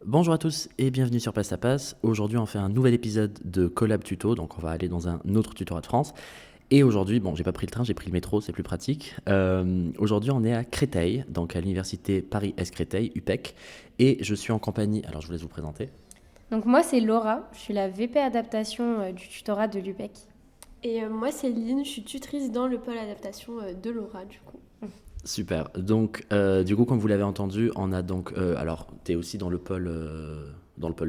Bonjour à tous et bienvenue sur Passe à Passe. Aujourd'hui, on fait un nouvel épisode de Collab Tuto, donc on va aller dans un autre tutorat de France. Et aujourd'hui, bon, j'ai pas pris le train, j'ai pris le métro, c'est plus pratique. Aujourd'hui, on est à Créteil, donc à l'université Paris-Est Créteil, UPEC, et je suis en compagnie. Alors, je vous laisse vous présenter. Donc moi c'est Laura, je suis la VP adaptation du tutorat de l'UPEC. Et moi, c'est Lynn, je suis tutrice dans le pôle adaptation de Laura, du coup. Super. Donc, du coup, comme vous l'avez entendu, on a donc. Alors, t'es aussi dans le pôle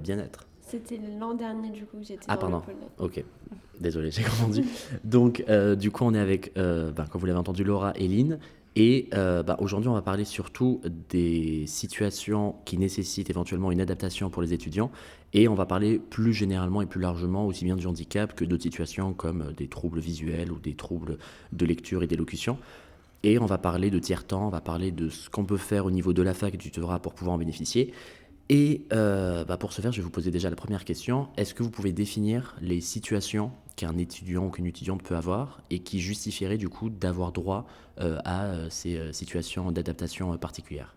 bien-être. C'était l'an dernier, du coup, que j'étais Ah, dans le pardon. pôle. Ok. Désolé, j'ai confondu. Donc, du coup, on est avec, comme vous l'avez entendu, Laura et Lynn. Et aujourd'hui, on va parler surtout des situations qui nécessitent éventuellement une adaptation pour les étudiants. Et on va parler plus généralement et plus largement aussi bien du handicap que d'autres situations comme des troubles visuels ou des troubles de lecture et d'élocution. Et on va parler de tiers-temps, on va parler de ce qu'on peut faire au niveau de la fac et du tutorat pour pouvoir en bénéficier. Et pour ce faire, je vais vous poser déjà la première question. Est-ce que vous pouvez définir les situations qu'un étudiant ou qu'une étudiante peut avoir et qui justifieraient du coup d'avoir droit à ces situations d'adaptation particulières?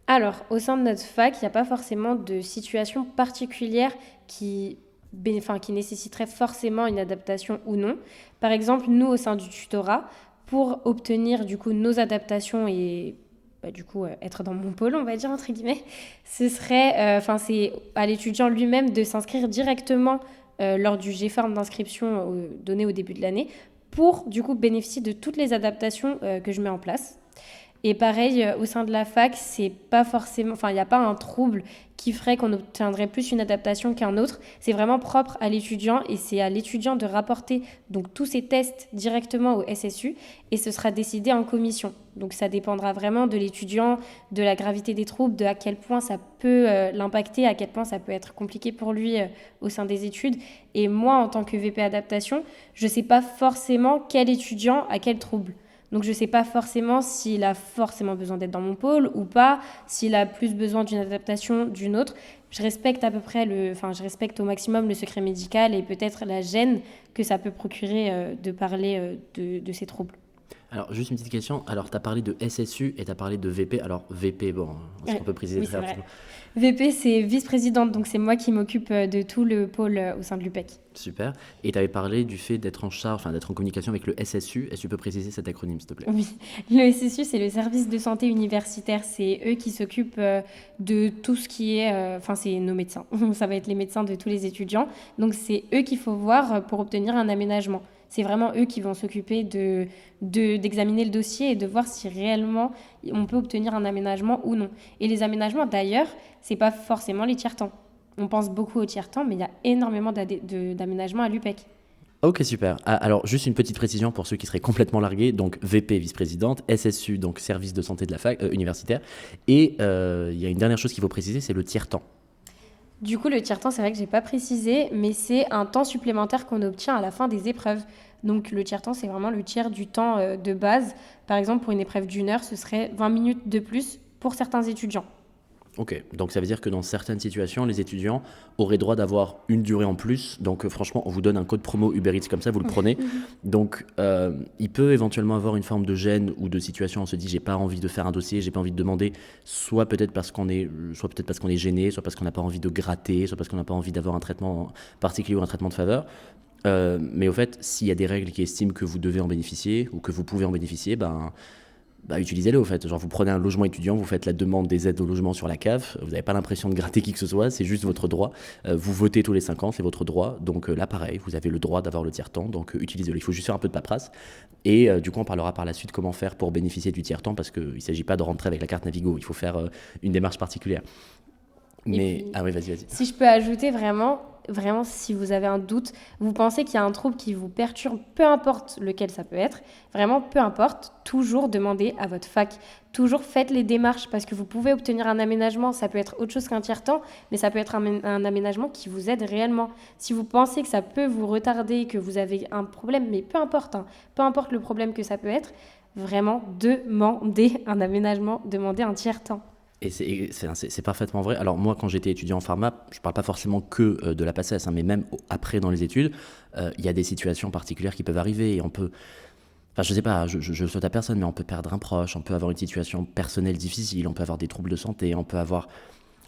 Alors au sein de notre fac, il n'y a pas forcément de situation particulière qui, qui nécessiterait forcément une adaptation ou non. Par exemple, nous au sein du tutorat, pour obtenir du coup nos adaptations et être dans mon pôle, on va dire entre guillemets, ce serait, c'est à l'étudiant lui-même de s'inscrire directement lors du G-Form d'inscription donné au début de l'année pour du coup bénéficier de toutes les adaptations que je mets en place. Et pareil, au sein de la fac, c'est pas forcément, il n'y a pas un trouble qui ferait qu'on obtiendrait plus une adaptation qu'un autre. C'est vraiment propre à l'étudiant et c'est à l'étudiant de rapporter donc tous ces tests directement au SSU et ce sera décidé en commission. Donc ça dépendra vraiment de l'étudiant, de la gravité des troubles, de à quel point ça peut l'impacter, à quel point ça peut être compliqué pour lui au sein des études. Et moi, en tant que VP adaptation, je ne sais pas forcément quel étudiant a quel trouble. Donc je ne sais pas forcément s'il a forcément besoin d'être dans mon pôle ou pas, s'il a plus besoin d'une adaptation d'une autre. Je respecte je respecte au maximum le secret médical et peut-être la gêne que ça peut procurer de parler de ces troubles. Alors, juste une petite question. Alors, tu as parlé de SSU et tu as parlé de VP. Alors, VP, bon, est-ce qu'on peut préciser Oui, très c'est vrai. rapidement? VP, c'est vice-présidente, donc c'est moi qui m'occupe de tout le pôle au sein de l'UPEC. Super. Et tu avais parlé du fait d'être en charge, enfin d'être en communication avec le SSU. Est-ce que tu peux préciser cet acronyme, s'il te plaît? Oui, le SSU, c'est le service de santé universitaire. C'est eux qui s'occupent de tout ce qui est... c'est nos médecins. Ça va être les médecins de tous les étudiants. Donc, c'est eux qu'il faut voir pour obtenir un aménagement. C'est vraiment eux qui vont s'occuper d'examiner le dossier et de voir si réellement on peut obtenir un aménagement ou non. Et les aménagements, d'ailleurs, c'est pas forcément les tiers-temps. On pense beaucoup aux tiers-temps, mais il y a énormément d'aménagements à l'UPEC. Ok, super. Ah, alors, juste une petite précision pour ceux qui seraient complètement largués. Donc, VP, vice-présidente, SSU, donc service de santé de la fac universitaire. Et il y a une dernière chose qu'il faut préciser, c'est le tiers-temps. Du coup, le tiers-temps, c'est vrai que j'ai pas précisé, mais c'est un temps supplémentaire qu'on obtient à la fin des épreuves. Donc le tiers-temps, c'est vraiment le tiers du temps de base. Par exemple, pour une épreuve d'une heure, ce serait 20 minutes de plus pour certains étudiants. Ok, donc ça veut dire que dans certaines situations, les étudiants auraient droit d'avoir une durée en plus. Donc franchement, on vous donne un code promo Uber Eats comme ça, vous le prenez. Donc il peut éventuellement avoir une forme de gêne ou de situation, on se dit j'ai pas envie de faire un dossier, j'ai pas envie de demander, soit peut-être parce qu'on est gêné, soit parce qu'on n'a pas envie de gratter, soit parce qu'on n'a pas envie d'avoir un traitement particulier ou un traitement de faveur. Mais au fait, s'il y a des règles qui estiment que vous devez en bénéficier ou que vous pouvez en bénéficier, utilisez-le au fait. Genre vous prenez un logement étudiant, vous faites la demande des aides au logement sur la CAF, vous n'avez pas l'impression de gratter qui que ce soit, c'est juste votre droit. Vous votez tous les 5 ans, c'est votre droit. Donc là pareil, vous avez le droit d'avoir le tiers-temps, donc utilisez-le. Il faut juste faire un peu de paperasse. Et du coup on parlera par la suite comment faire pour bénéficier du tiers-temps parce qu'il ne s'agit pas de rentrer avec la carte Navigo, il faut faire une démarche particulière. Et Mais, puis, ah oui, vas-y. si je peux ajouter vraiment, si vous avez un doute, vous pensez qu'il y a un trouble qui vous perturbe, peu importe lequel ça peut être, vraiment peu importe, toujours demandez à votre fac. Toujours faites les démarches parce que vous pouvez obtenir un aménagement. Ça peut être autre chose qu'un tiers-temps, mais ça peut être un aménagement qui vous aide réellement. Si vous pensez que ça peut vous retarder, que vous avez un problème, mais peu importe, hein, peu importe le problème que ça peut être, vraiment demandez un aménagement, demandez un tiers-temps. Et c'est parfaitement vrai. Alors moi, quand j'étais étudiant en pharma, je ne parle pas forcément que de la PACES, hein, mais même après dans les études, il y a des situations particulières qui peuvent arriver et on peut... Enfin, je sais pas, je saute à personne, mais on peut perdre un proche, on peut avoir une situation personnelle difficile, on peut avoir des troubles de santé,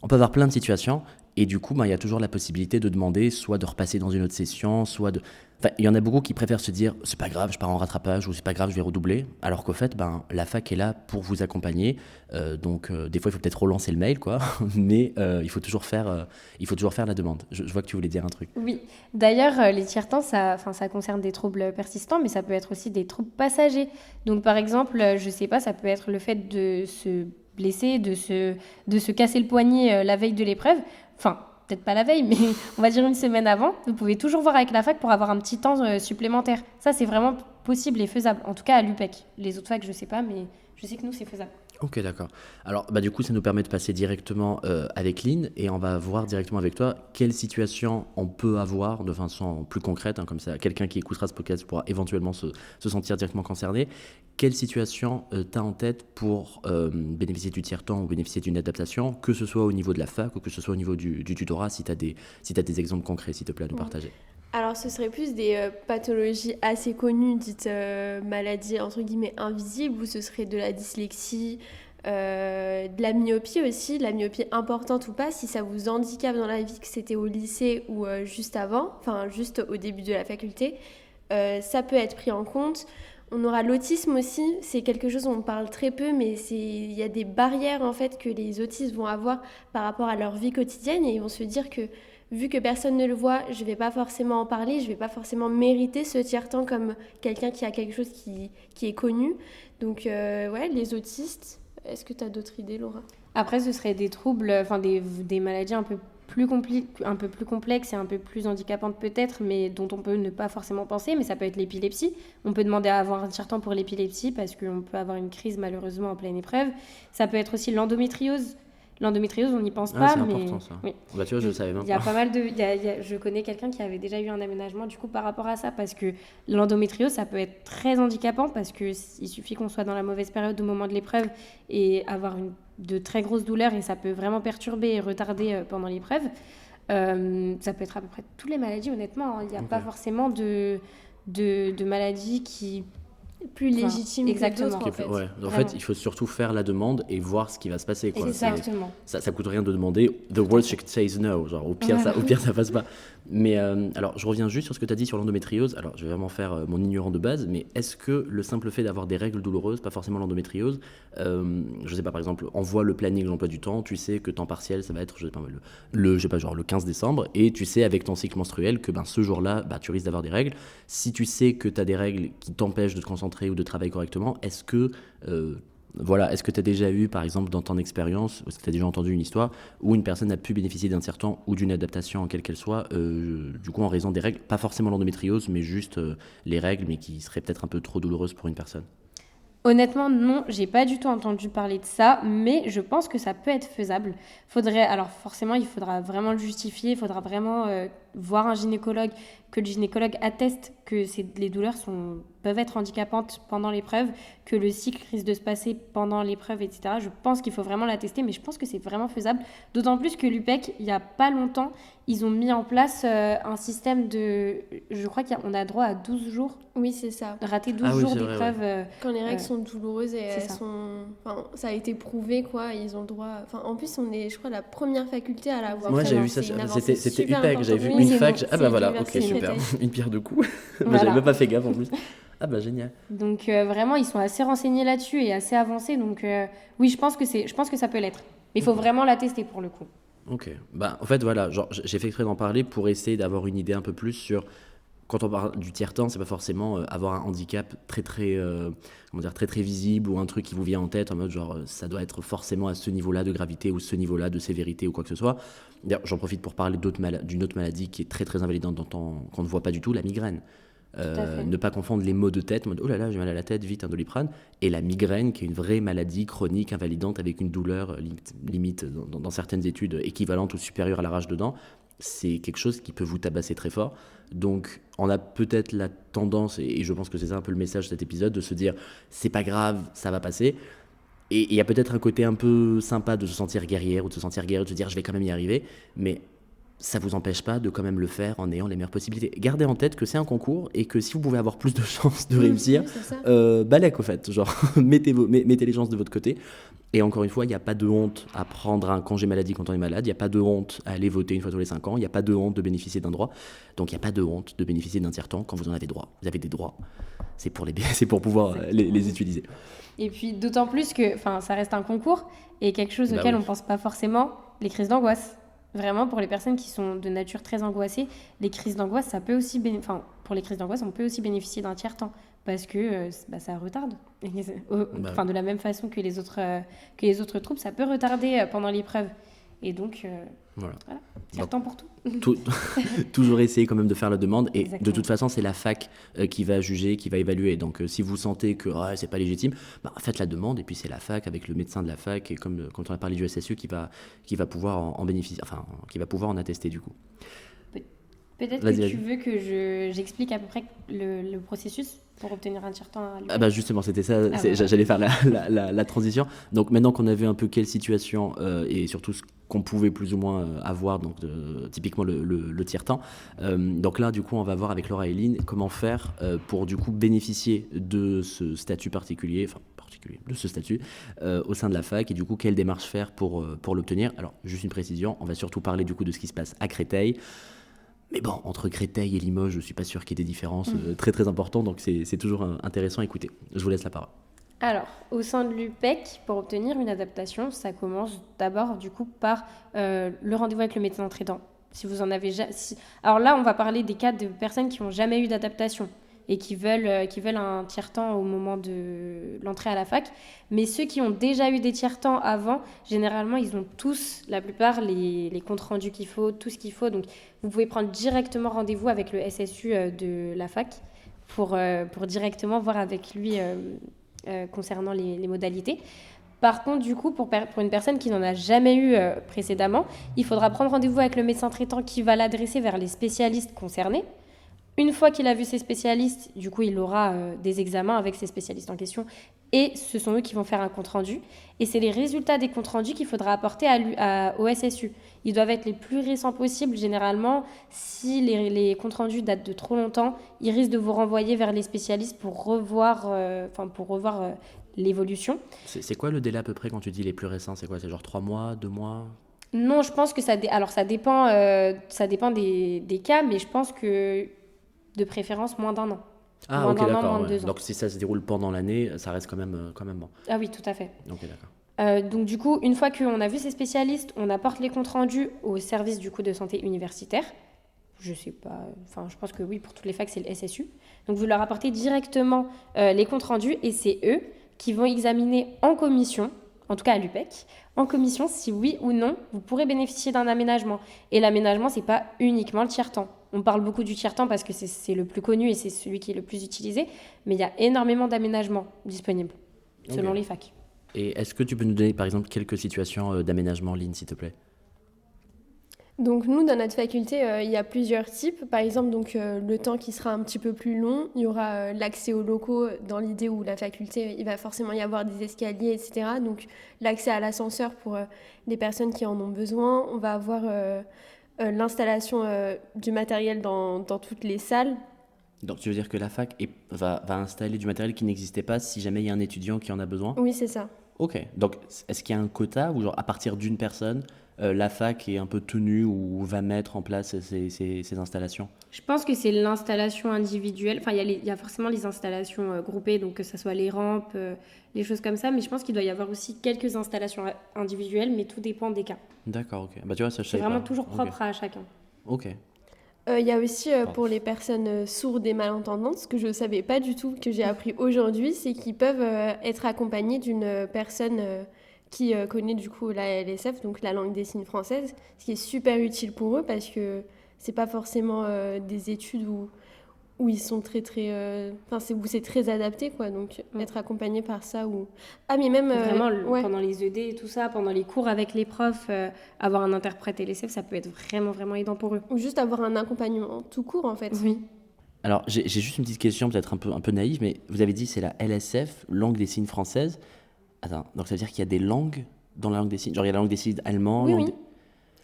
On peut avoir plein de situations et du coup, il y a toujours la possibilité de demander soit de repasser dans une autre session, soit de... Enfin, il y en a beaucoup qui préfèrent se dire c'est pas grave, je pars en rattrapage ou c'est pas grave, je vais redoubler. Alors qu'au fait, la fac est là pour vous accompagner. Donc, des fois, il faut peut-être relancer le mail, quoi. Mais il faut toujours faire la demande. Je vois que tu voulais dire un truc. Oui, d'ailleurs, les tiers-temps, ça concerne des troubles persistants, mais ça peut être aussi des troubles passagers. Donc, par exemple, je sais pas, ça peut être le fait de se blesser, de se casser le poignet la veille de l'épreuve. Enfin, peut-être pas la veille, mais on va dire une semaine avant. Vous pouvez toujours voir avec la fac pour avoir un petit temps supplémentaire. Ça, c'est vraiment possible et faisable. En tout cas, à l'UPEC. Les autres facs, je sais pas, mais je sais que nous, c'est faisable. Ok, d'accord. Alors, du coup, ça nous permet de passer directement avec Lynn et on va voir directement avec toi quelle situation on peut avoir de façon plus concrète, hein, comme ça, quelqu'un qui écoutera ce podcast pourra éventuellement se sentir directement concerné. Quelle situation tu as en tête pour bénéficier du tiers-temps ou bénéficier d'une adaptation, que ce soit au niveau de la fac ou que ce soit au niveau du tutorat, si tu as des exemples concrets, s'il te plaît, à nous partager. Alors, ce serait plus des pathologies assez connues, dites maladies entre guillemets invisibles, ou ce serait de la dyslexie, de la myopie aussi, de la myopie importante ou pas, si ça vous handicape dans la vie, que c'était au lycée ou juste avant, enfin juste au début de la faculté, ça peut être pris en compte. On aura l'autisme aussi, c'est quelque chose dont on parle très peu, mais il y a des barrières en fait que les autistes vont avoir par rapport à leur vie quotidienne et ils vont se dire que vu que personne ne le voit, je ne vais pas forcément en parler, je ne vais pas forcément mériter ce tiers-temps comme quelqu'un qui a quelque chose qui est connu. Donc ouais, les autistes, est-ce que tu as d'autres idées, Laura ? Après, ce serait des troubles, enfin des maladies un peu plus complexes et un peu plus handicapantes peut-être, mais dont on peut ne pas forcément penser, mais ça peut être l'épilepsie. On peut demander à avoir un tiers-temps pour l'épilepsie parce qu'on peut avoir une crise malheureusement en pleine épreuve. Ça peut être aussi l'endométriose. L'endométriose, on n'y pense pas, c'est mais important, ça. oui. Tu vois, je le savais même Il y a pas. pas mal de, je connais quelqu'un qui avait déjà eu un aménagement du coup par rapport à ça, parce que l'endométriose, ça peut être très handicapant parce que il suffit qu'on soit dans la mauvaise période au moment de l'épreuve et avoir de très grosses douleurs et ça peut vraiment perturber et retarder pendant l'épreuve. Ça peut être à peu près toutes les maladies, honnêtement. Il n'y a pas forcément de maladies qui plus légitime que d'autres, en fait. Ouais. En fait, il faut surtout faire la demande et voir ce qui va se passer, quoi. Exactement. Ça coûte rien de demander. The worst she says no. Genre, au pire, ça passe pas. Mais alors, je reviens juste sur ce que tu as dit sur l'endométriose. Alors, je vais vraiment faire mon ignorant de base, mais est-ce que le simple fait d'avoir des règles douloureuses, pas forcément l'endométriose, je sais pas, par exemple, envoie le planning de l'emploi du temps, tu sais que temps partiel, ça va être, je sais pas, le 15 décembre, et tu sais avec ton cycle menstruel que ce jour-là, tu risques d'avoir des règles. Si tu sais que tu as des règles qui t'empêchent de te concentrer ou de travailler correctement, est-ce que tu as déjà eu, par exemple, dans ton expérience, est-ce que tu as déjà entendu une histoire où une personne a pu bénéficier d'un tiers-temps ou d'une adaptation, quelle qu'elle soit, du coup en raison des règles, pas forcément l'endométriose, mais juste les règles, mais qui seraient peut-être un peu trop douloureuses pour une personne? Honnêtement, non, j'ai pas du tout entendu parler de ça, mais je pense que ça peut être faisable. Alors forcément, il faudra vraiment le justifier, il faudra vraiment voir un gynécologue, que le gynécologue atteste que les douleurs peuvent être handicapantes pendant l'épreuve, que le cycle risque de se passer pendant l'épreuve, etc. Je pense qu'il faut vraiment l'attester, mais je pense que c'est vraiment faisable. D'autant plus que l'UPEC, il y a pas longtemps, ils ont mis en place un système de... Je crois qu'on a droit à 12 jours. Oui, c'est ça. Rater 12 jours d'épreuve. Ouais. Quand les règles sont douloureuses et ça a été prouvé, quoi, ils ont le droit... En plus, on est, je crois, la première faculté à l'avoir fait. Moi, j'ai vu ça, c'était UPEC, j'avais vu une fac. Ah bah voilà, ok, super. Une pierre de coups. Voilà. J'avais même pas fait gaffe en plus. Ah bah génial. Donc vraiment, ils sont assez renseignés là-dessus et assez avancés. Donc oui, je pense que ça peut l'être. Mais il faut vraiment la tester pour le coup. Ok. En fait, voilà, genre, j'ai fait exprès d'en parler pour essayer d'avoir une idée un peu plus sur... Quand on parle du tiers-temps, c'est pas forcément avoir un handicap très très visible ou un truc qui vous vient en tête en mode genre ça doit être forcément à ce niveau-là de gravité ou ce niveau-là de sévérité ou quoi que ce soit. D'ailleurs, j'en profite pour parler d'une autre maladie qui est très très invalidante qu'on ne voit pas du tout, la migraine. Ne pas confondre les maux de tête, en mode oh là là j'ai mal à la tête, vite un Doliprane, et la migraine qui est une vraie maladie chronique invalidante avec une douleur limite dans certaines études équivalente ou supérieure à la rage dedans. C'est quelque chose qui peut vous tabasser très fort. Donc, on a peut-être la tendance, et je pense que c'est ça un peu le message de cet épisode, de se dire c'est pas grave, ça va passer. Et il y a peut-être un côté un peu sympa de se sentir guerrière ou de se sentir guerrier, de se dire je vais quand même y arriver. Mais ça vous empêche pas de quand même le faire en ayant les meilleures possibilités. Gardez en tête que c'est un concours et que si vous pouvez avoir plus de chances de réussir, Oui, c'est ça. balèque au fait, genre mettez les chances de votre côté. Et encore une fois, il n'y a pas de honte à prendre un congé maladie quand on est malade, il n'y a pas de honte à aller voter une fois tous les 5 ans, il n'y a pas de honte de bénéficier d'un droit. Donc il n'y a pas de honte de bénéficier d'un tiers-temps quand vous en avez droit. Vous avez des droits, c'est pour, c'est pour pouvoir les utiliser. Et puis d'autant plus que ça reste un concours et quelque chose Bah auquel oui. on ne pense pas forcément, les crises d'angoisse. Vraiment, pour les personnes qui sont de nature très angoissées, les crises d'angoisse, ça peut aussi pour les crises d'angoisse, on peut aussi bénéficier d'un tiers-temps parce que ça retarde. Bah De la même façon que les autres troubles, ça peut retarder pendant l'épreuve. Et donc, Voilà. tiers-temps pour tout. Toujours essayer quand même de faire la demande et Exactement. de toute façon c'est la fac qui va juger, qui va évaluer, donc si vous sentez que c'est pas légitime, faites la demande et puis c'est la fac avec le médecin de la fac et comme quand on a parlé du SSU qui va pouvoir en bénéficier, enfin qui va pouvoir en attester du coup. Peut-être Vas-y, que vas-y. tu veux que j'explique à peu près le processus pour obtenir un tiers-temps à l'UQAM. Ah bah justement, c'était ça, Voilà. j'allais faire la transition. Donc maintenant qu'on a vu un peu quelle situation et surtout ce qu'on pouvait plus ou moins avoir, donc typiquement le tiers-temps, donc là du coup on va voir avec Laura et Lynn comment faire pour du coup bénéficier de ce statut particulier, de ce statut au sein de la fac et du coup quelle démarche faire pour l'obtenir. Alors juste une précision, on va surtout parler du coup de ce qui se passe à Créteil. Mais bon, entre Créteil et Limoges, je ne suis pas sûr qu'il y ait des différences très très importantes, donc c'est toujours intéressant à écouter. Je vous laisse la parole. Alors, au sein de l'UPEC, pour obtenir une adaptation, ça commence d'abord du coup par le rendez-vous avec le médecin traitant. Si vous en avez Alors là, on va parler des cas de personnes qui n'ont jamais eu d'adaptation et qui veulent un tiers-temps au moment de l'entrée à la fac. Mais ceux qui ont déjà eu des tiers-temps avant, généralement, ils ont tous, la plupart, les comptes rendus qu'il faut, tout ce qu'il faut. Donc, vous pouvez prendre directement rendez-vous avec le SSU de la fac pour directement voir avec lui concernant les modalités. Par contre, du coup, pour une personne qui n'en a jamais eu précédemment, il faudra prendre rendez-vous avec le médecin traitant qui va l'adresser vers les spécialistes concernés. Une fois qu'il a vu ses spécialistes, du coup, il aura des examens avec ses spécialistes en question et ce sont eux qui vont faire un compte-rendu. Et c'est les résultats des comptes-rendus qu'il faudra apporter au SSU. Ils doivent être les plus récents possibles. Généralement, si les comptes-rendus datent de trop longtemps, ils risquent de vous renvoyer vers les spécialistes pour revoir l'évolution. C'est quoi le délai à peu près quand tu dis les plus récents? C'est quoi? C'est genre 3 mois, 2 mois? Non, je pense que ça dépend des cas, mais je pense que de préférence moins d'1 an. Ah Moins ok d'1 an, d'accord, moins de ouais. 2 ans. Donc si ça se déroule pendant l'année, ça reste quand même bon. Ah oui, tout à fait. Ok d'accord. Donc du coup, une fois qu'on a vu ces spécialistes, on apporte les comptes rendus au service du coup de santé universitaire. Je sais pas, je pense que oui, pour toutes les facs, c'est le SSU. Donc vous leur apportez directement les comptes rendus et c'est eux qui vont examiner en commission, en tout cas à l'UPEC, en commission si oui ou non vous pourrez bénéficier d'un aménagement. Et l'aménagement, c'est pas uniquement le tiers-temps. On parle beaucoup du tiers-temps parce que c'est le plus connu et c'est celui qui est le plus utilisé, mais il y a énormément d'aménagements disponibles selon Ok. les facs. Et est-ce que tu peux nous donner par exemple quelques situations d'aménagement en ligne s'il te plaît? Donc nous, dans notre faculté, il y a plusieurs types. Par exemple, le temps qui sera un petit peu plus long, il y aura l'accès aux locaux dans l'idée où la faculté, il va forcément y avoir des escaliers, etc. Donc l'accès à l'ascenseur pour les personnes qui en ont besoin. On va avoir l'installation du matériel dans toutes les salles. Donc tu veux dire que la fac va installer du matériel qui n'existait pas si jamais il y a un étudiant qui en a besoin? Oui, c'est ça. Ok, donc est-ce qu'il y a un quota ou genre à partir d'une personne, la fac est un peu tenue ou va mettre en place ces installations? Je pense que c'est l'installation individuelle. Il y a forcément les installations groupées, donc que ce soit les rampes, les choses comme ça. Mais je pense qu'il doit y avoir aussi quelques installations individuelles, mais tout dépend des cas. D'accord, ok. Bah tu vois, ça je C'est savais vraiment pas. toujours Ok. propre à chacun. Ok. Il y a aussi pour les personnes sourdes et malentendantes, ce que je ne savais pas du tout, que j'ai appris aujourd'hui, c'est qu'ils peuvent être accompagnés d'une personne qui connaît du coup la LSF, donc la langue des signes française, ce qui est super utile pour eux parce que c'est pas forcément des études où ils sont où c'est très adapté quoi, donc être accompagné par ça ou mais même Vraiment, ouais. pendant les ED et tout ça, pendant les cours avec les profs, avoir un interprète LSF, ça peut être vraiment, vraiment aidant pour eux. Ou juste avoir un accompagnement tout court en fait. Oui. Alors j'ai juste une petite question, peut-être un peu naïve, mais vous avez dit c'est la LSF, langue des signes française. Attends, donc ça veut dire qu'il y a des langues dans la langue des signes? Genre il y a la langue des signes allemand, Oui.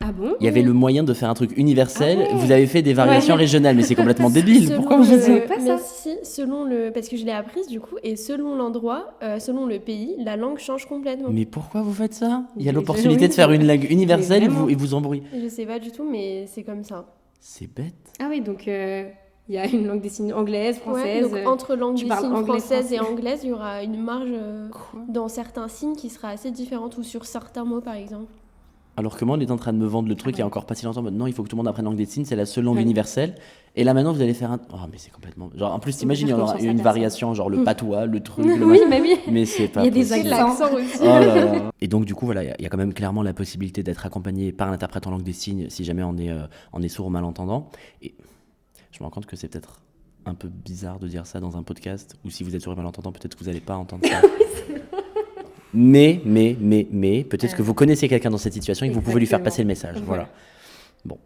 Ah bon? Il y avait le moyen de faire un truc universel. Ah ouais. Vous avez fait des variations Ouais. régionales, mais c'est complètement débile. Selon Pourquoi vous faites ça? savez pas ça? Mais si, selon le... Parce que je l'ai apprise du coup, et selon l'endroit, selon le pays, la langue change complètement. Mais pourquoi vous faites ça? Il y a Mais l'opportunité de oui. faire une langue universelle vraiment. et vous embrouillez. Je sais pas du tout, mais c'est comme ça. C'est bête. Ah oui, donc il y a une langue des signes anglaise, Ouais, française. donc entre langue tu des parles signes anglais, française et français. anglaise, il y aura une marge Quoi? dans certains signes qui sera assez différente, ou sur certains mots par exemple. Alors que moi, on est en train de me vendre le truc il y a encore pas si longtemps. En mode, non, il faut que tout le monde apprenne langue des signes, c'est la seule langue Ouais. universelle. Et là maintenant, vous allez faire un. Oh, mais c'est complètement. Genre, en plus, t'imagines, il y faire aura confiance à une personne. variation, genre le patois, le truc, le Oui, mais oui. Mais c'est pas Il y a des possible. accents. L'accent aussi. Oh là là. Et donc, du coup, voilà, il y a quand même clairement la possibilité d'être accompagné par un interprète en langue des signes si jamais on est sourd ou malentendant. Et je me rends compte que c'est peut-être un peu bizarre de dire ça dans un podcast, ou si vous êtes sourd et malentendant, peut-être que vous n'allez pas entendre ça. Mais, peut-être que vous connaissez quelqu'un dans cette situation et que vous pouvez lui faire passer le message. Voilà. Bon.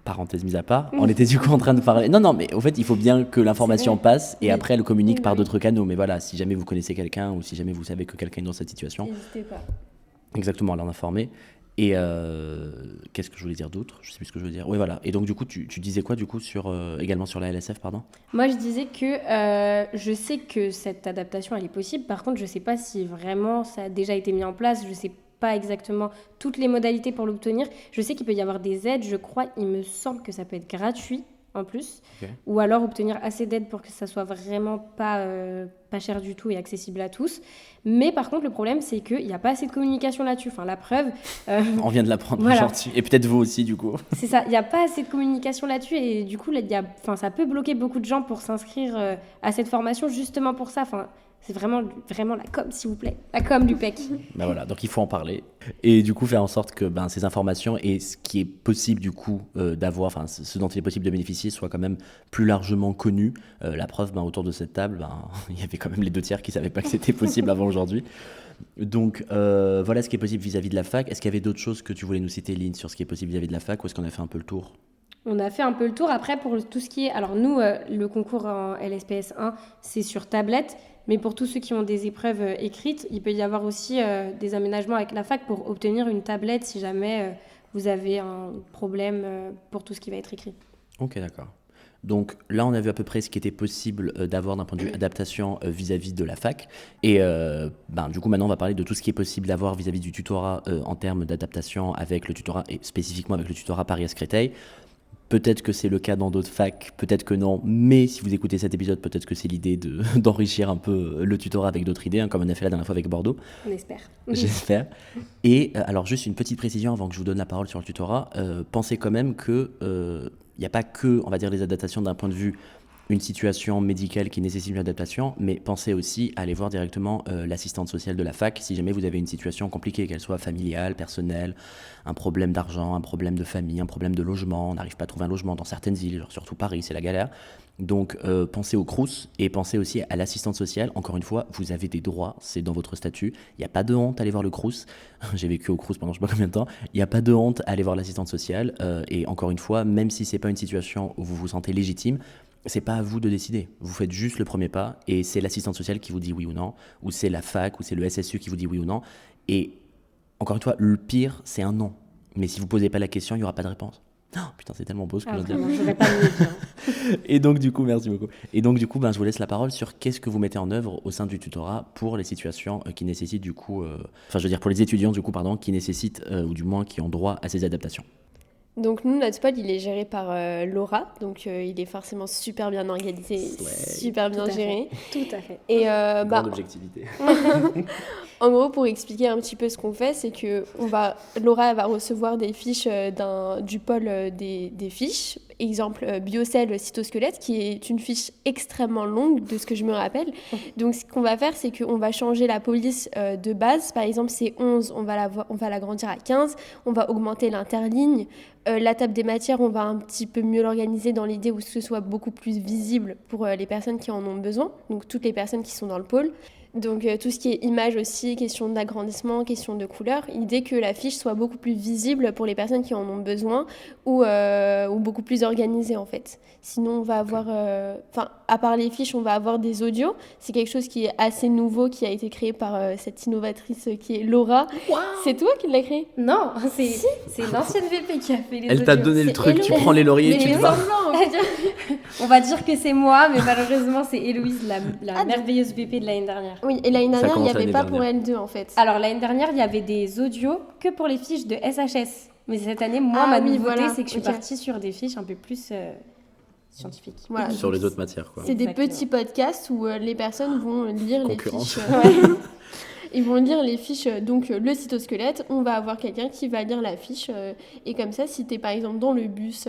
Parenthèse mise à part, on était du coup en train de parler. Non, mais au fait, il faut bien que l'information passe et Oui. après elle communique Oui, par oui. d'autres canaux. Mais voilà, si jamais vous connaissez quelqu'un ou si jamais vous savez que quelqu'un est dans cette situation, N'hésitez pas. exactement, à l'en informer. Et qu'est-ce que je voulais dire d'autre? Je sais plus ce que je veux dire. Oui, voilà. Et donc, du coup, tu disais quoi, du coup, également sur la LSF, pardon? Moi, je disais que je sais que cette adaptation, elle est possible. Par contre, je sais pas si vraiment ça a déjà été mis en place. Je sais pas exactement toutes les modalités pour l'obtenir. Je sais qu'il peut y avoir des aides. Je crois, il me semble que ça peut être gratuit en plus. Ok. Ou alors obtenir assez d'aides pour que ça soit vraiment pas cher du tout et accessible à tous. Mais par contre, le problème, c'est qu'il n'y a pas assez de communication là-dessus. Enfin, la preuve, On vient de l'apprendre Voilà. aujourd'hui. Et peut-être vous aussi, du coup. c'est ça, il n'y a pas assez de communication là-dessus et du coup, là, ça peut bloquer beaucoup de gens pour s'inscrire à cette formation justement pour ça. Enfin, c'est vraiment la com, s'il vous plaît. La com du PEC. Ben voilà, donc il faut en parler. Et du coup, faire en sorte que ces informations et ce qui est possible, du coup, d'avoir, enfin, ce dont il est possible de bénéficier soit quand même plus largement connu. La preuve, autour de cette table, il y avait quand même les 2 tiers qui ne savaient pas que c'était possible avant aujourd'hui. Donc, voilà ce qui est possible vis-à-vis de la fac. Est-ce qu'il y avait d'autres choses que tu voulais nous citer, Lynn, sur ce qui est possible vis-à-vis de la fac, ou est-ce qu'on a fait un peu le tour? On a fait un peu le tour. Après, pour tout ce qui est... Alors nous, le concours en LSPS 1, c'est sur tablette. Mais pour tous ceux qui ont des épreuves écrites, il peut y avoir aussi des aménagements avec la fac pour obtenir une tablette si jamais vous avez un problème pour tout ce qui va être écrit. Ok, d'accord. Donc là, on a vu à peu près ce qui était possible d'avoir d'un point de vue adaptation vis-à-vis de la fac. Et du coup, maintenant, on va parler de tout ce qui est possible d'avoir vis-à-vis du tutorat en termes d'adaptation avec le tutorat, et spécifiquement avec le tutorat Paris-Créteil. Peut-être que c'est le cas dans d'autres facs, peut-être que non, mais si vous écoutez cet épisode, peut-être que c'est l'idée d'enrichir un peu le tutorat avec d'autres idées, comme on a fait la dernière fois avec Bordeaux. On espère. J'espère. Et alors, juste une petite précision avant que je vous donne la parole sur le tutorat. Pensez quand même que il n'y a pas que, on va dire, les adaptations d'un point de vue une situation médicale qui nécessite une adaptation, mais pensez aussi à aller voir directement l'assistante sociale de la fac si jamais vous avez une situation compliquée, qu'elle soit familiale, personnelle, un problème d'argent, un problème de famille, un problème de logement, on n'arrive pas à trouver un logement dans certaines villes, genre surtout Paris, c'est la galère. Donc pensez au Crous et pensez aussi à l'assistante sociale. Encore une fois, vous avez des droits, c'est dans votre statut. Il n'y a pas de honte à aller voir le Crous. J'ai vécu au Crous pendant je ne sais pas combien de temps. Il n'y a pas de honte à aller voir l'assistante sociale. Et encore une fois, même si ce n'est pas une situation où vous vous sentez légitime, c'est pas à vous de décider. Vous faites juste le premier pas et c'est l'assistante sociale qui vous dit oui ou non, ou c'est la fac, ou c'est le SSU qui vous dit oui ou non. Et encore une fois, le pire, c'est un non. Mais si vous posez pas la question, il n'y aura pas de réponse. Oh, putain, c'est tellement beau ce que je viens de dire. Vraiment, j'aurais pas mieux dire. Et donc du coup, merci beaucoup. Et donc du coup, je vous laisse la parole sur qu'est-ce que vous mettez en œuvre au sein du tutorat pour les situations qui nécessitent du coup, enfin je veux dire pour les étudiants du coup, pardon, qui nécessitent ou du moins qui ont droit à ces adaptations. Donc nous, notre pod, il est géré par Laura, donc il est forcément super bien organisé, Ouais. super bien Tout à géré. Tout à fait. Et Grande objectivité. en gros, pour expliquer un petit peu ce qu'on fait, c'est que Laura elle va recevoir des fiches du pôle des fiches. Exemple, biocell cytosquelette, qui est une fiche extrêmement longue de ce que je me rappelle. Donc ce qu'on va faire, c'est qu'on va changer la police de base. Par exemple, c'est 11, on va l'agrandir à 15. On va augmenter l'interligne. La table des matières, on va un petit peu mieux l'organiser dans l'idée où ce soit beaucoup plus visible pour les personnes qui en ont besoin, donc toutes les personnes qui sont dans le pôle. Donc tout ce qui est image aussi, question d'agrandissement, question de couleur, l'idée que l'affiche soit beaucoup plus visible pour les personnes qui en ont besoin ou beaucoup plus organisée en fait. Sinon on va avoir, à part les fiches, on va avoir des audios. C'est quelque chose qui est assez nouveau, qui a été créé par cette innovatrice qui est Laura. Wow. C'est toi qui l'as créé? Non, c'est l'ancienne VP qui a fait les Elle t'a audios. donné le C'est truc, tu Héloïse. prends les lauriers et Mais tu te les vas. On va dire que c'est moi, mais malheureusement, c'est Héloïse, la Ah, merveilleuse VP de l'année dernière. Oui, et l'année dernière, il n'y commence avait l'année pas pour dernière. L2 en fait. Alors, l'année dernière, il y avait des audios que pour les fiches de SHS. Mais cette année, moi, Ah ma oui, nouveauté, voilà, c'est que je suis ok. partie sur des fiches un peu plus scientifiques. Voilà. Sur les autres matières, quoi. C'est des Exactement. petits podcasts où les personnes vont lire les Concurrence. fiches. Ouais. Ils vont lire les fiches, donc le cytosquelette, on va avoir quelqu'un qui va lire la fiche. Et comme ça, si tu es par exemple dans le bus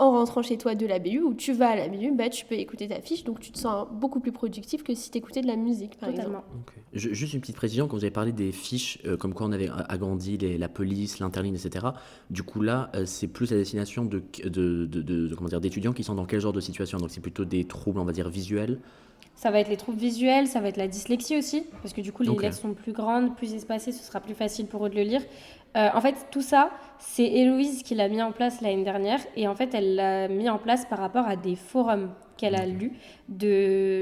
en rentrant chez toi de la BU ou tu vas à la BU, bah, tu peux écouter ta fiche. Donc tu te sens beaucoup plus productif que si tu écoutais de la musique, par exemple. Totalement. Ok. Juste une petite précision, quand vous avez parlé des fiches, comme quoi on avait agrandi la police, l'interligne, etc. Du coup là, c'est plus à destination comment dire, d'étudiants qui sont dans quel genre de situation? Donc c'est plutôt des troubles, on va dire, visuels. Ça va être les troubles visuels, ça va être la dyslexie aussi, parce que du coup, les Ok. lettres sont plus grandes, plus espacées, ce sera plus facile pour eux de le lire. En fait, tout ça, c'est Héloïse qui l'a mis en place l'année dernière, et en fait, elle l'a mis en place par rapport à des forums qu'elle a lus,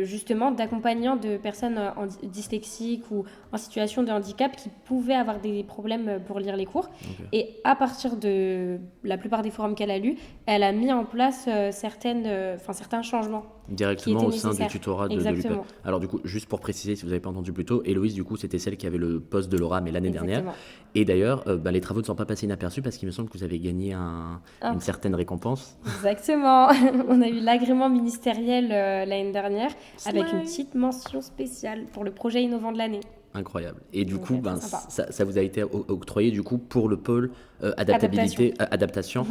justement d'accompagnants de personnes dyslexiques ou en situation de handicap qui pouvaient avoir des problèmes pour lire les cours. Ok. Et à partir de la plupart des forums qu'elle a lus, elle a mis en place certains changements. Directement Qui au était sein du nécessaire. tutorat de Exactement. l'UPEP. Alors du coup, juste pour préciser, si vous n'avez pas entendu plus tôt, Héloïse, du coup, c'était celle qui avait le poste de Laura, mais l'année dernière. Exactement. Et d'ailleurs, les travaux ne sont pas passés inaperçus parce qu'il me semble que vous avez gagné Ah. une certaine récompense. Exactement. On a eu l'agrément ministériel l'année dernière avec une petite mention spéciale pour le projet innovant de l'année. Incroyable. Et du Donc, coup, très sympa. ça vous a été octroyé du coup pour le pôle adaptabilité, adaptation.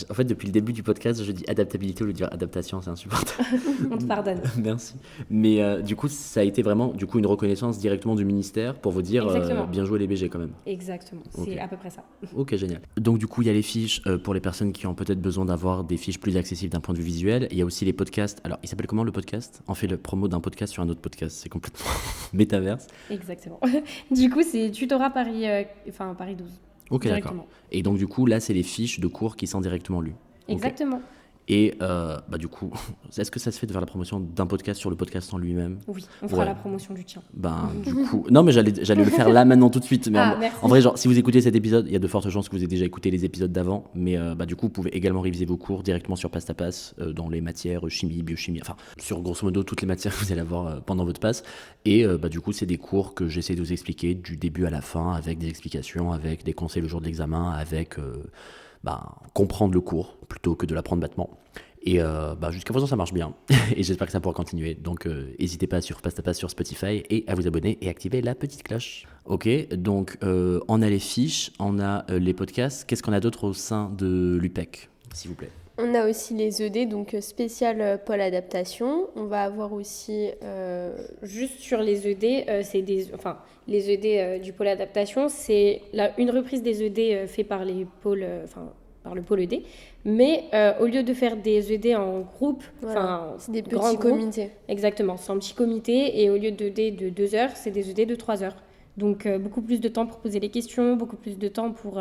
En fait, depuis le début du podcast, je dis adaptabilité au lieu de dire adaptation, c'est insupportable. On te pardonne. Merci. Mais du coup, ça a été vraiment du coup une reconnaissance directement du ministère pour vous dire Exactement. bien joué les BG quand même. Exactement. Ok. C'est à peu près ça. Ok, génial. Donc du coup, il y a les fiches pour les personnes qui ont peut-être besoin d'avoir des fiches plus accessibles d'un point de vue visuel. Il y a aussi les podcasts. Alors, il s'appelle comment le podcast? On fait le promo d'un podcast sur un autre podcast. C'est complètement métaverse. Exactement. Du coup, c'est Tutorat Paris, Paris 12. Ok, d'accord. Directement. Et donc du coup, là, c'est les fiches de cours qui sont directement lues. Ok. Exactement. Et du coup, est-ce que ça se fait de faire la promotion d'un podcast sur le podcast en lui-même? Oui, on fera Ouais. la promotion du tien. Du coup, non, mais j'allais le faire là maintenant tout de suite. Mais Merci. en vrai, genre, si vous écoutez cet épisode, il y a de fortes chances que vous ayez déjà écouté les épisodes d'avant. Mais du coup, vous pouvez également réviser vos cours directement sur Passe à Passe dans les matières chimie, biochimie, enfin, sur grosso modo toutes les matières que vous allez avoir pendant votre passe. Et du coup, c'est des cours que j'essaie de vous expliquer du début à la fin avec des explications, avec des conseils le jour de l'examen, avec comprendre le cours plutôt que de l'apprendre bêtement. Et jusqu'à présent, ça marche bien. Et j'espère que ça pourra continuer. Donc, n'hésitez pas sur Passe à Passe sur Spotify et à vous abonner et activer la petite cloche. Ok, donc on a les fiches, on a les podcasts. Qu'est-ce qu'on a d'autre au sein de l'UPEC, s'il vous plaît? On a aussi les ED, donc spécial pôle adaptation. On va avoir aussi... Juste sur les ED, les ED du pôle adaptation, c'est une reprise des ED fait par les pôles, par le pôle ED. Mais au lieu de faire des ED en groupe, Voilà. C'est des grands petits groupes, comités. exactement, c'est un petit comité et au lieu d'ED de 2 heures, c'est des ED de 3 heures. Donc beaucoup plus de temps pour poser les questions, beaucoup plus de temps pour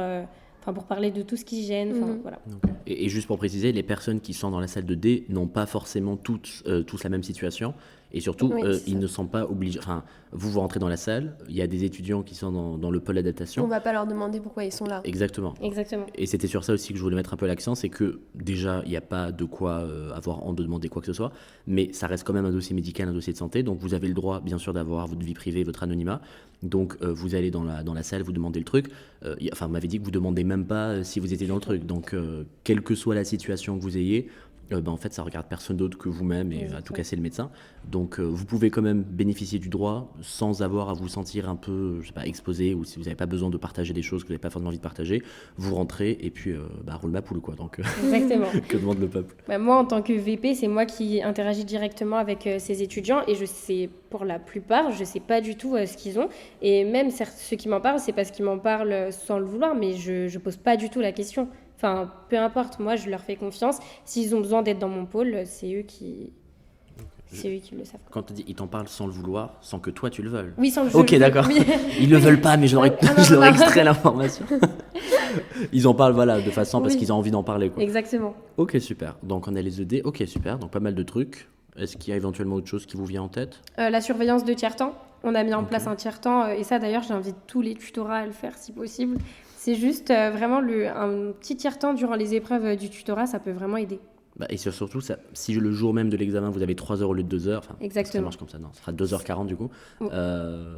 parler de tout ce qui gêne. Voilà. Et juste pour préciser, les personnes qui sont dans la salle de D n'ont pas forcément tous la même situation. Et surtout, Oui, c'est ils ça. ne sont pas obligés... Enfin, vous rentrez dans la salle, il y a des étudiants qui sont dans le pôle On adaptation. va pas leur demander pourquoi ils sont là. Exactement. Exactement. Et c'était sur ça aussi que je voulais mettre un peu l'accent, c'est que déjà, il n'y a pas de quoi avoir honte de demander quoi que ce soit, mais ça reste quand même un dossier médical, un dossier de santé, donc vous avez le droit, bien sûr, d'avoir votre vie privée, votre anonymat. Donc vous allez dans la salle, vous demandez le truc. Vous m'avez dit que vous ne demandez même pas si vous étiez dans le truc. Donc, quelle que soit la situation que vous ayez, en fait, ça regarde personne d'autre que vous-même et à tout casser le médecin. Donc, vous pouvez quand même bénéficier du droit sans avoir à vous sentir un peu, je sais pas, exposé, ou si vous n'avez pas besoin de partager des choses que vous n'avez pas forcément envie de partager, vous rentrez et puis roule ma poule, quoi. Donc, Exactement. que demande le peuple? Moi, en tant que VP, c'est moi qui interagis directement avec ces étudiants et je sais, pour la plupart, je sais pas du tout ce qu'ils ont. Et même ceux qui m'en parlent, c'est parce qu'ils m'en parlent sans le vouloir, mais je pose pas du tout la question. Peu importe, moi, je leur fais confiance. S'ils ont besoin d'être dans mon pôle, c'est eux qui C'est eux qui le savent. Quand tu dis ils t'en parlent sans le vouloir, sans que toi tu le veuilles. Oui, sans le Ok, d'accord. Oui. Ils le veulent pas, mais je leur ai, Ah non, je leur ai non. extrait l'information. Ils en parlent, voilà, de façon parce Oui. qu'ils ont envie d'en parler, quoi. Exactement. Ok, super. Donc on a les ED. Ok, super. Donc pas mal de trucs. Est-ce qu'il y a éventuellement autre chose qui vous vient en tête? La surveillance de tiers-temps. On a mis en Ok. place un tiers-temps. Et ça, d'ailleurs, j'invite tous les tutorats à le faire si possible. C'est juste vraiment un petit tiers-temps durant les épreuves du tutorat. Ça peut vraiment aider. Bah, et surtout, ça, si le jour même de l'examen, vous avez 3 heures au lieu de 2 heures, enfin, ça Exactement. marche comme ça, non, ça fera 2h40 du coup. Mm. Euh,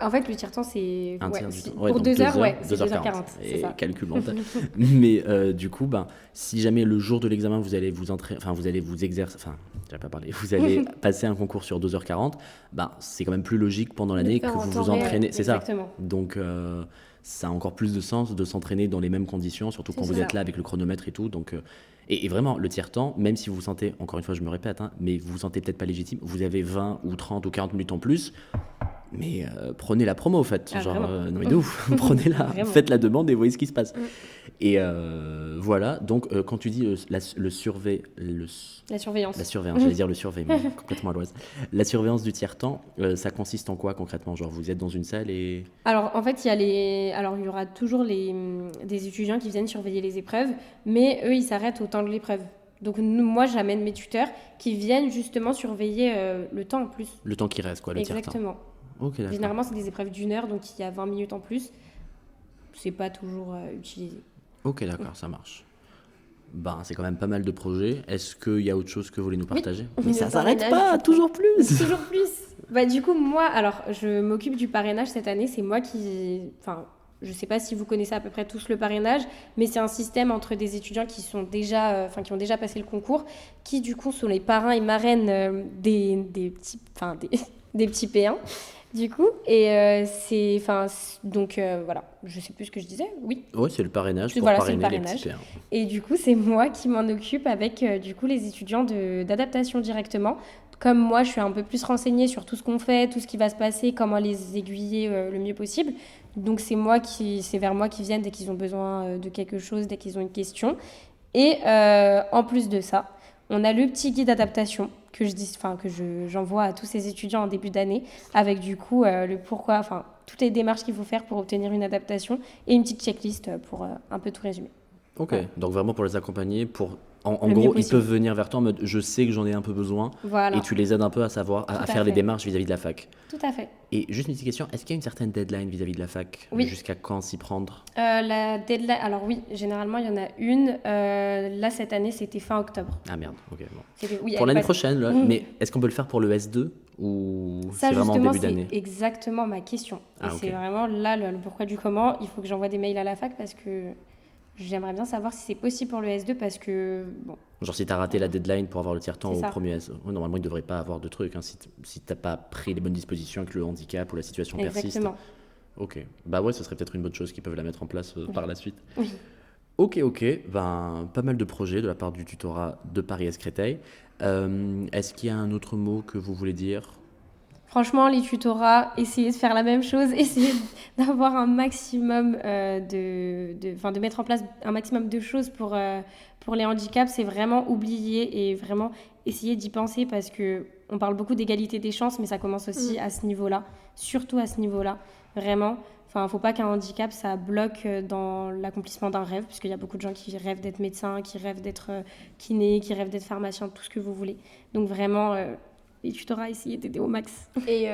En fait, le tiers-temps, c'est... un ouais, tiers du c'est- temps. Ouais, pour donc 2 heures, ouais, c'est 2h40. 2h40. C'est Et ça. calcul mental. Mais du coup, ben, si jamais le jour de l'examen, vous allez vous exercer, enfin, j'avais pas parlé, vous allez passer un concours sur 2h40, ben, c'est quand même plus logique pendant l'année que faire en vous temps vous réel. entraînez. C'est ça. Exactement. Donc, ça a encore plus de sens de s'entraîner dans les mêmes conditions, surtout C'est quand vous ça. êtes là avec le chronomètre et tout. Donc, et vraiment, le tiers-temps, même si vous vous sentez, encore une fois, je me répète, hein, mais vous vous sentez peut-être pas légitime, vous avez 20 ou 30 ou 40 minutes en plus, mais prenez la promo, en fait. Ah, Genre, vraiment. non mais de ouf, prenez-la, Vraiment. faites la demande et voyez ce qui se passe. Mm. Et voilà, donc quand tu dis la La surveillance. surveillance, j'allais dire le surveil, mais complètement à l'ouest. La surveillance du tiers-temps, ça consiste en quoi concrètement? Genre, vous êtes dans une salle et... Alors, en fait, il y aura toujours des étudiants qui viennent surveiller les épreuves, mais eux, ils s'arrêtent au temps de l'épreuve. Donc, moi, j'amène mes tuteurs qui viennent justement surveiller le temps en plus. Le temps qui reste, quoi, le tiers-temps. Exactement. Ok, d'accord. Généralement, c'est des épreuves d'1 heure, donc il y a 20 minutes en plus. C'est pas toujours utilisé. Ok, d'accord, ça marche. Ben, c'est quand même pas mal de projets. Est-ce qu'il y a autre chose que vous voulez nous partager? Mais Le ça s'arrête parrainage, pas, du coup. toujours plus. Toujours plus. Bah, du coup, moi, alors, je m'occupe du parrainage cette année. C'est moi qui... Enfin, je sais pas si vous connaissez à peu près tous le parrainage, mais c'est un système entre des étudiants qui sont déjà, qui ont déjà passé le concours, qui du coup sont les parrains et marraines des petits P1. Du coup, et donc voilà, je sais plus ce que je disais, oui. Ouais, c'est le parrainage pour Voilà, c'est le parrainer les parrainage. petits P1. Et du coup, c'est moi qui m'en occupe avec du coup les étudiants d'adaptation directement. Comme moi, je suis un peu plus renseignée sur tout ce qu'on fait, tout ce qui va se passer, comment les aiguiller le mieux possible. Donc c'est vers moi qu'ils viennent dès qu'ils ont besoin de quelque chose, dès qu'ils ont une question. Et en plus de ça, on a le petit guide d'adaptation j'envoie à tous ces étudiants en début d'année, avec du coup le pourquoi, enfin toutes les démarches qu'il faut faire pour obtenir une adaptation et une petite checklist pour un peu tout résumer. Ok, Voilà. donc vraiment pour les accompagner, en Le mieux gros, ils possible. peuvent venir vers toi en mode je sais que j'en ai un peu besoin, Voilà, et tu les aides un peu à savoir, à Tout à faire les fait. démarches vis-à-vis de la fac. tout à fait. Et juste une petite question, est-ce qu'il y a une certaine deadline vis-à-vis de la fac? Oui. Jusqu'à quand s'y prendre? La deadline, alors oui, généralement il y en a une. Là cette année c'était fin octobre. Ah merde, ok, bon. Oui, Pour elle l'année passe- prochaine, là, Mm. mais est-ce qu'on peut le faire pour le S2 ou Ça c'est vraiment en justement début d'année? c'est exactement ma question. Et Ah, ok. c'est vraiment là le pourquoi du comment. Il faut que j'envoie des mails à la fac parce que j'aimerais bien savoir si c'est possible pour le S2 parce que bon. Genre si t'as raté la deadline pour avoir le tiers-temps C'est au ça. premier S, ouais, normalement il devrait pas avoir de trucs, hein, si t'as pas pris les bonnes dispositions avec le handicap ou la situation persiste. Exactement. Ok, bah ouais, ce serait peut-être une bonne chose qu'ils peuvent la mettre en place par la suite. Oui. Ok, ben pas mal de projets de la part du tutorat de Paris-S Créteil. Est-ce qu'il y a un autre mot que vous voulez dire? Franchement, les tutorats, essayez de faire la même chose, essayez d'avoir un maximum de mettre en place un maximum de choses pour les handicaps. C'est vraiment oublier et vraiment essayer d'y penser parce que on parle beaucoup d'égalité des chances, mais ça commence aussi à ce niveau-là, surtout à ce niveau-là, vraiment. Enfin, faut pas qu'un handicap, ça bloque dans l'accomplissement d'un rêve, parce qu'il y a beaucoup de gens qui rêvent d'être médecin, qui rêvent d'être kiné, qui rêvent d'être pharmacien, tout ce que vous voulez. Donc vraiment, les tutorats, essayez d'aider au max. Et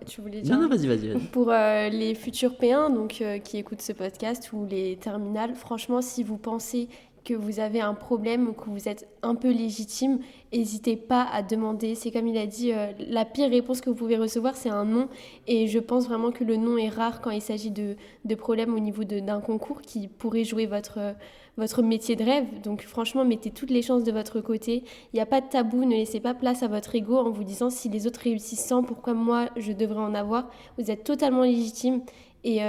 tu voulais dire? Non, vas-y. Pour les futurs P1 donc, qui écoutent ce podcast ou les terminales, franchement, si vous pensez que vous avez un problème ou que vous êtes un peu légitime, n'hésitez pas à demander. C'est comme il a dit, la pire réponse que vous pouvez recevoir, c'est un non. Et je pense vraiment que le non est rare quand il s'agit de problèmes au niveau d'un concours qui pourrait jouer votre métier de rêve. Donc franchement, mettez toutes les chances de votre côté. Il n'y a pas de tabou, ne laissez pas place à votre ego en vous disant si les autres réussissent sans, pourquoi moi je devrais en avoir. Vous êtes totalement légitime. Et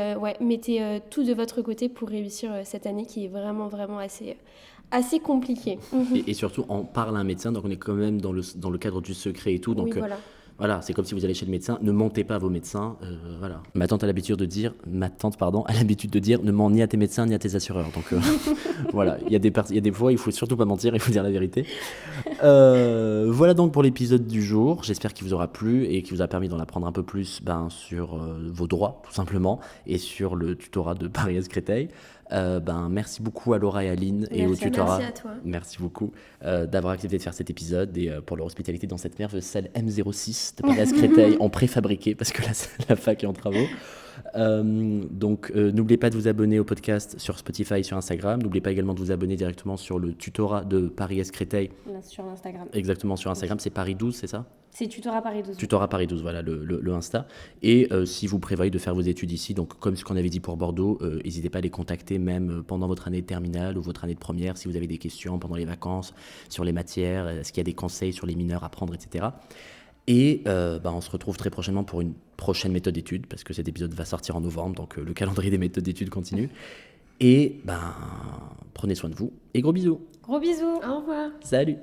mettez tout de votre côté pour réussir cette année qui est vraiment, vraiment assez compliquée. Et surtout, on parle à un médecin, donc on est quand même dans le cadre du secret et tout. Donc Oui, voilà. voilà, c'est comme si vous allez chez le médecin, ne mentez pas à vos médecins. Voilà. Ma tante a l'habitude de dire, ne mens ni à tes médecins ni à tes assureurs. Donc voilà, il y a des fois, il faut surtout pas mentir, il faut dire la vérité. Voilà donc pour l'épisode du jour. J'espère qu'il vous aura plu et qu'il vous a permis d'en apprendre un peu plus sur vos droits, tout simplement, et sur le tutorat de Paris-Est Créteil. Merci beaucoup à Laura et à Aline et au tutorat. Merci à toi. Merci beaucoup d'avoir accepté de faire cet épisode et pour leur hospitalité dans cette merveilleuse salle M06 de Paris-Est Créteil en préfabriqué parce que la fac est en travaux. N'oubliez pas de vous abonner au podcast sur Spotify et sur Instagram. N'oubliez pas également de vous abonner directement sur le tutorat de Paris-Est Créteil. Là, sur Instagram. Exactement, sur Instagram, c'est Paris 12, c'est ça ? C'est Tutorat Paris 12. Tutorat Paris 12, voilà le Insta. Et si vous prévoyez de faire vos études ici, donc comme ce qu'on avait dit pour Bordeaux, n'hésitez pas à les contacter même pendant votre année de terminale ou votre année de première si vous avez des questions pendant les vacances sur les matières, est-ce qu'il y a des conseils sur les mineurs à prendre, etc. Et on se retrouve très prochainement pour une prochaine méthode d'étude, parce que cet épisode va sortir en novembre, donc le calendrier des méthodes d'études continue. Et prenez soin de vous et gros bisous. Gros bisous. Au revoir. Salut.